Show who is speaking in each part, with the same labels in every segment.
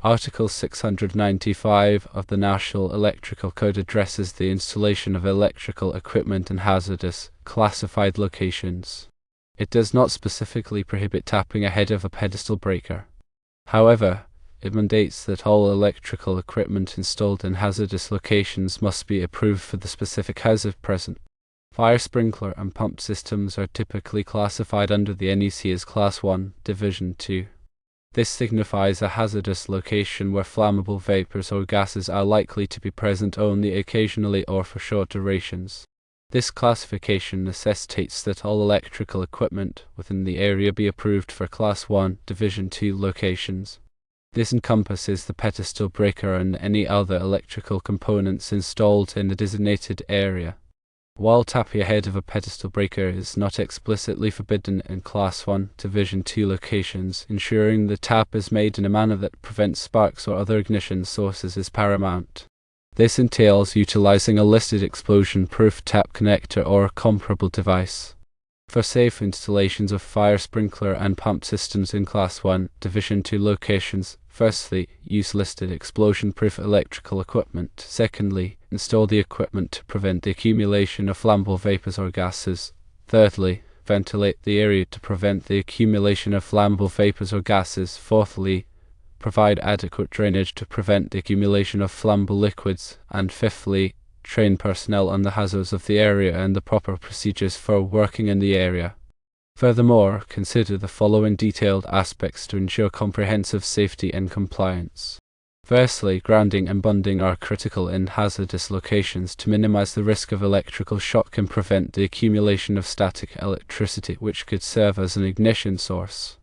Speaker 1: Article 695 of the National Electrical Code addresses the installation of electrical equipment in hazardous, classified locations. It does not specifically prohibit tapping ahead of a pedestal breaker. However, it mandates that all electrical equipment installed in hazardous locations must be approved for the specific hazard present. Fire sprinkler and pump systems are typically classified under the NEC as Class 1, Division 2. This signifies a hazardous location where flammable vapors or gases are likely to be present only occasionally or for short durations. This classification necessitates that all electrical equipment within the area be approved for Class 1, Division 2 locations. This encompasses the pedestal breaker and any other electrical components installed in the designated area. While tapping ahead of a pedestal breaker is not explicitly forbidden in Class 1, Division 2 locations, ensuring the tap is made in a manner that prevents sparks or other ignition sources is paramount. This entails utilizing a listed explosion-proof tap connector or a comparable device. For safe installations of fire sprinkler and pump systems in Class 1, Division 2 locations, firstly, use listed explosion-proof electrical equipment. Secondly, install the equipment to prevent the accumulation of flammable vapors or gases. Thirdly, ventilate the area to prevent the accumulation of flammable vapors or gases. Fourthly, provide adequate drainage to prevent the accumulation of flammable liquids. And fifthly, train personnel on the hazards of the area and the proper procedures for working in the area. Furthermore, consider the following detailed aspects to ensure comprehensive safety and compliance. Firstly, grounding and bonding are critical in hazardous locations to minimize the risk of electrical shock and prevent the accumulation of static electricity which could serve as an ignition source.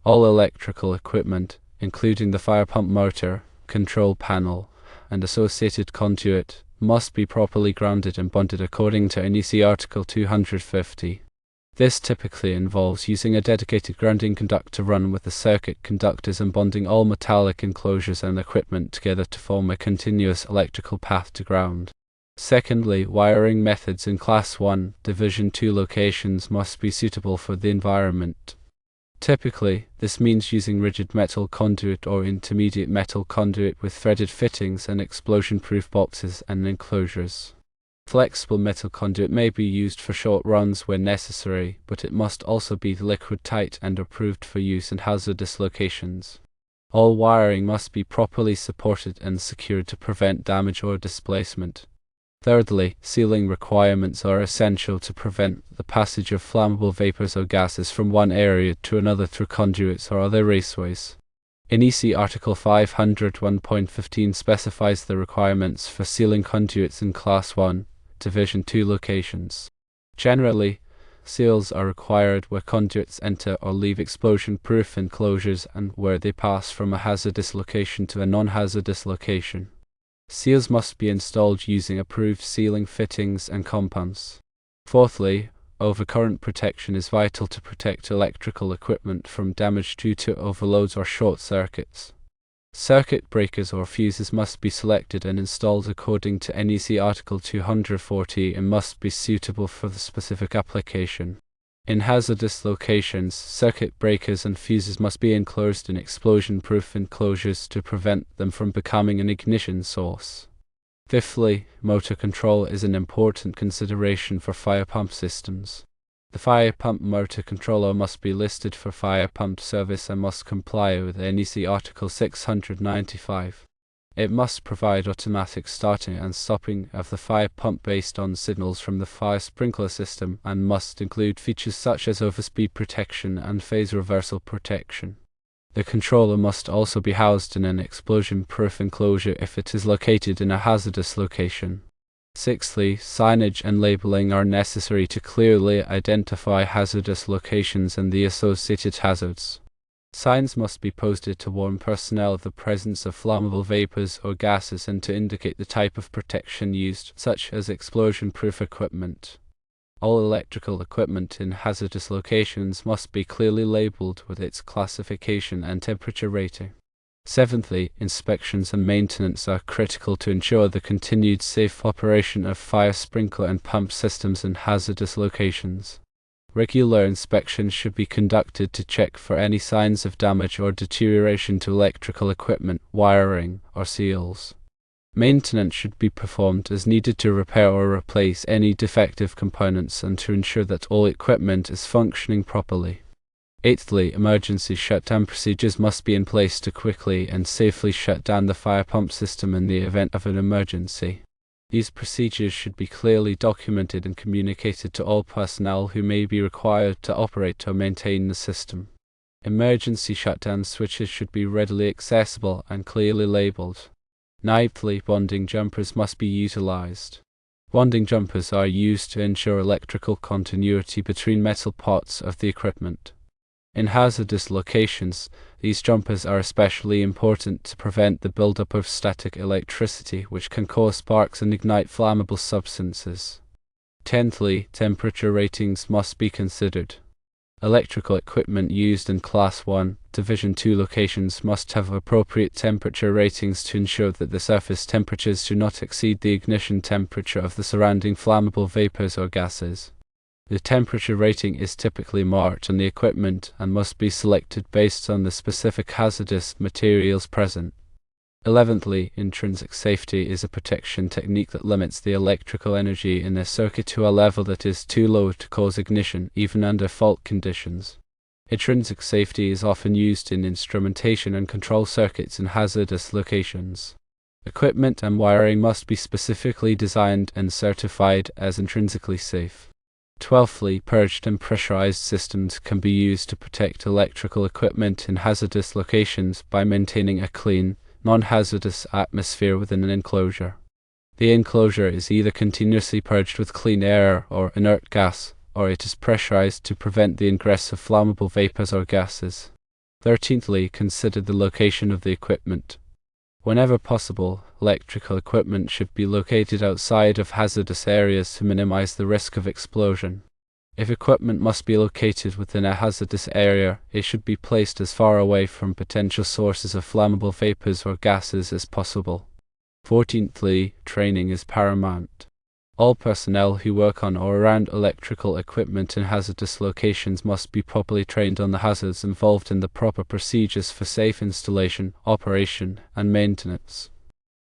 Speaker 1: All electrical equipment, including the fire pump motor, control panel, and associated conduit, must be properly grounded and bonded according to NEC Article 250. This typically involves using a dedicated grounding conductor run with the circuit conductors and bonding all metallic enclosures and equipment together to form a continuous electrical path to ground. Secondly, wiring methods in Class 1, Division 2 locations must be suitable for the environment. Typically, this means using rigid metal conduit or intermediate metal conduit with threaded fittings and explosion-proof boxes and enclosures. Flexible metal conduit may be used for short runs where necessary, but it must also be liquid-tight and approved for use in hazardous locations. All wiring must be properly supported and secured to prevent damage or displacement. Thirdly, sealing requirements are essential to prevent the passage of flammable vapors or gases from one area to another through conduits or other raceways. NEC Article 501.15 specifies the requirements for sealing conduits in Class 1, Division 2 locations. Generally, seals are required where conduits enter or leave explosion-proof enclosures and where they pass from a hazardous location to a non-hazardous location. Seals must be installed using approved sealing fittings and compounds. Fourthly, overcurrent protection is vital to protect electrical equipment from damage due to overloads or short circuits. Circuit breakers or fuses must be selected and installed according to NEC Article 240 and must be suitable for the specific application. In hazardous locations, circuit breakers and fuses must be enclosed in explosion-proof enclosures to prevent them from becoming an ignition source. Fifthly, motor control is an important consideration for fire pump systems. The fire pump motor controller must be listed for fire pump service and must comply with NEC Article 695. It must provide automatic starting and stopping of the fire pump based on signals from the fire sprinkler system and must include features such as overspeed protection and phase reversal protection. The controller must also be housed in an explosion-proof enclosure if it is located in a hazardous location. Sixthly, signage and labeling are necessary to clearly identify hazardous locations and the associated hazards. Signs must be posted to warn personnel of the presence of flammable vapors or gases and to indicate the type of protection used, such as explosion-proof equipment. All electrical equipment in hazardous locations must be clearly labeled with its classification and temperature rating. Seventhly, inspections and maintenance are critical to ensure the continued safe operation of fire sprinkler and pump systems in hazardous locations. Regular inspections should be conducted to check for any signs of damage or deterioration to electrical equipment, wiring, or seals. Maintenance should be performed as needed to repair or replace any defective components and to ensure that all equipment is functioning properly. Eighthly, emergency shutdown procedures must be in place to quickly and safely shut down the fire pump system in the event of an emergency. These procedures should be clearly documented and communicated to all personnel who may be required to operate or maintain the system. Emergency shutdown switches should be readily accessible and clearly labeled. Ninthly, bonding jumpers must be utilized. Bonding jumpers are used to ensure electrical continuity between metal parts of the equipment. In hazardous locations, these jumpers are especially important to prevent the buildup of static electricity, which can cause sparks and ignite flammable substances. Tenthly, temperature ratings must be considered. Electrical equipment used in Class 1, Division 2 locations must have appropriate temperature ratings to ensure that the surface temperatures do not exceed the ignition temperature of the surrounding flammable vapors or gases. The temperature rating is typically marked on the equipment and must be selected based on the specific hazardous materials present. 11thly, intrinsic safety is a protection technique that limits the electrical energy in a circuit to a level that is too low to cause ignition, even under fault conditions. Intrinsic safety is often used in instrumentation and control circuits in hazardous locations. Equipment and wiring must be specifically designed and certified as intrinsically safe. 12thly, purged and pressurized systems can be used to protect electrical equipment in hazardous locations by maintaining a clean, non-hazardous atmosphere within an enclosure. The enclosure is either continuously purged with clean air or inert gas, or it is pressurized to prevent the ingress of flammable vapors or gases. 13thly, consider the location of the equipment. Whenever possible, electrical equipment should be located outside of hazardous areas to minimize the risk of explosion. If equipment must be located within a hazardous area, it should be placed as far away from potential sources of flammable vapors or gases as possible. 14thly, training is paramount. All personnel who work on or around electrical equipment in hazardous locations must be properly trained on the hazards involved in the proper procedures for safe installation, operation, and maintenance.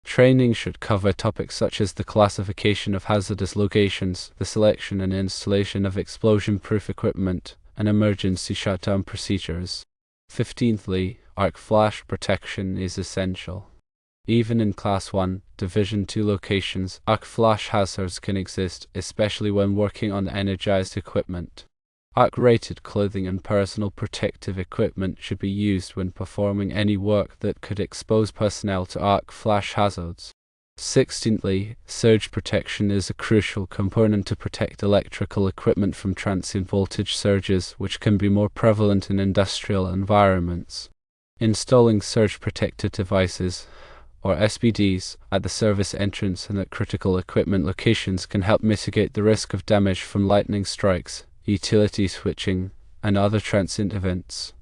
Speaker 1: Training should cover topics such as the classification of hazardous locations, the selection and installation of explosion-proof equipment, and emergency shutdown procedures. 15thly, arc flash protection is essential. Even in Class 1, Division 2 locations, arc flash hazards can exist, especially when working on energized equipment. Arc-rated clothing and personal protective equipment should be used when performing any work that could expose personnel to arc flash hazards. 16thly, surge protection is a crucial component to protect electrical equipment from transient voltage surges, which can be more prevalent in industrial environments. Installing surge protected devices, or SPDs, at the service entrance and at critical equipment locations can help mitigate the risk of damage from lightning strikes, utility switching, and other transient events.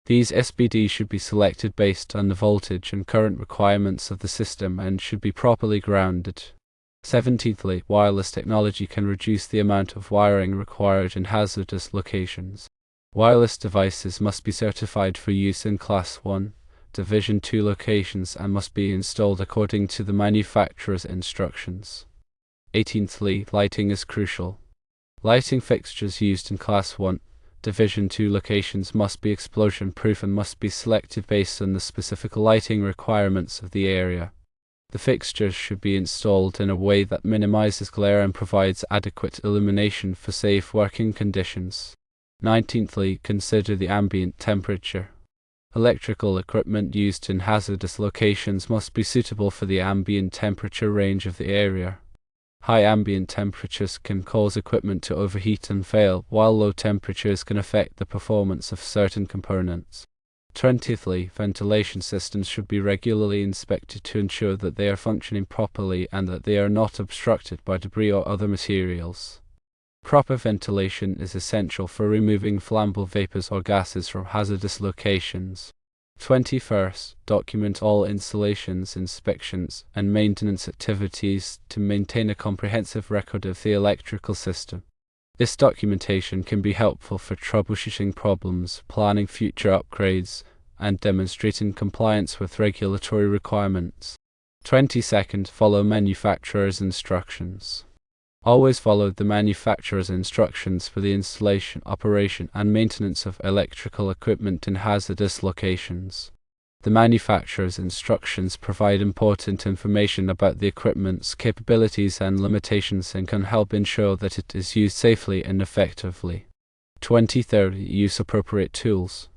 Speaker 1: These SPDs should be selected based on the voltage and current requirements of the system and should be properly grounded. 17thly, wireless technology can reduce the amount of wiring required in hazardous locations. Wireless devices must be certified for use in Class 1, Division 2 locations and must be installed according to the manufacturer's instructions. 18thly, lighting is crucial. Lighting fixtures used in Class 1, Division 2 locations must be explosion-proof and must be selected based on the specific lighting requirements of the area. The fixtures should be installed in a way that minimizes glare and provides adequate illumination for safe working conditions. 19thly, consider the ambient temperature. Electrical equipment used in hazardous locations must be suitable for the ambient temperature range of the area. High ambient temperatures can cause equipment to overheat and fail, while low temperatures can affect the performance of certain components. 20thly, ventilation systems should be regularly inspected to ensure that they are functioning properly and that they are not obstructed by debris or other materials. Proper ventilation is essential for removing flammable vapors or gases from hazardous locations. 21st, document all installations, inspections, and maintenance activities to maintain a comprehensive record of the electrical system. This documentation can be helpful for troubleshooting problems, planning future upgrades, and demonstrating compliance with regulatory requirements. 22nd, follow manufacturer's instructions. Always follow the manufacturer's instructions for the installation, operation, and maintenance of electrical equipment in hazardous locations. The manufacturer's instructions provide important information about the equipment's capabilities and limitations and can help ensure that it is used safely and effectively. 23rd, use appropriate tools.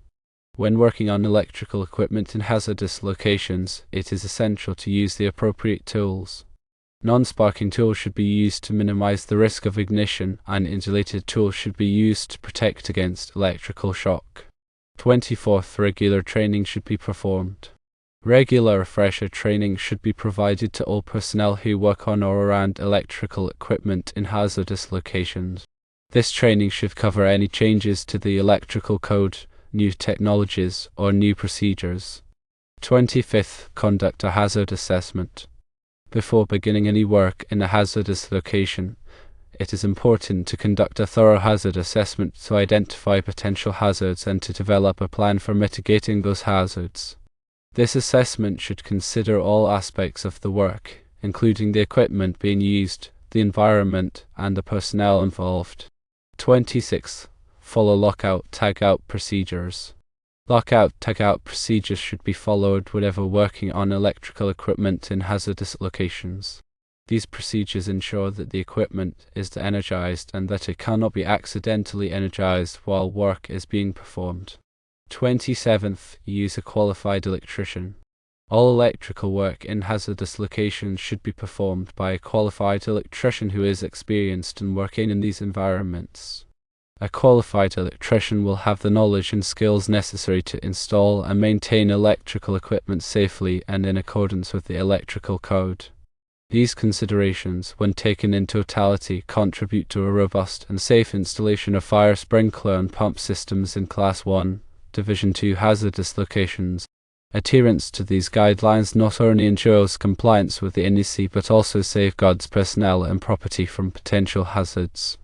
Speaker 1: When working on electrical equipment in hazardous locations, it is essential to use the appropriate tools. Non-sparking tools should be used to minimize the risk of ignition, and insulated tools should be used to protect against electrical shock. 24th, regular training should be performed. Regular refresher training should be provided to all personnel who work on or around electrical equipment in hazardous locations. This training should cover any changes to the electrical code, new technologies, or new procedures. 25th, conduct a hazard assessment. Before beginning any work in a hazardous location, it is important to conduct a thorough hazard assessment to identify potential hazards and to develop a plan for mitigating those hazards. This assessment should consider all aspects of the work, including the equipment being used, the environment, and the personnel involved. 26. Follow lockout-tagout procedures. Lockout-tagout procedures should be followed whenever working on electrical equipment in hazardous locations. These procedures ensure that the equipment is energized and that it cannot be accidentally energized while work is being performed. 27th, use a qualified electrician. All electrical work in hazardous locations should be performed by a qualified electrician who is experienced in working in these environments. A qualified electrician will have the knowledge and skills necessary to install and maintain electrical equipment safely and in accordance with the electrical code. These considerations, when taken in totality, contribute to a robust and safe installation of fire sprinkler and pump systems in Class 1, Division 2 hazardous locations. Adherence to these guidelines not only ensures compliance with the NEC but also safeguards personnel and property from potential hazards.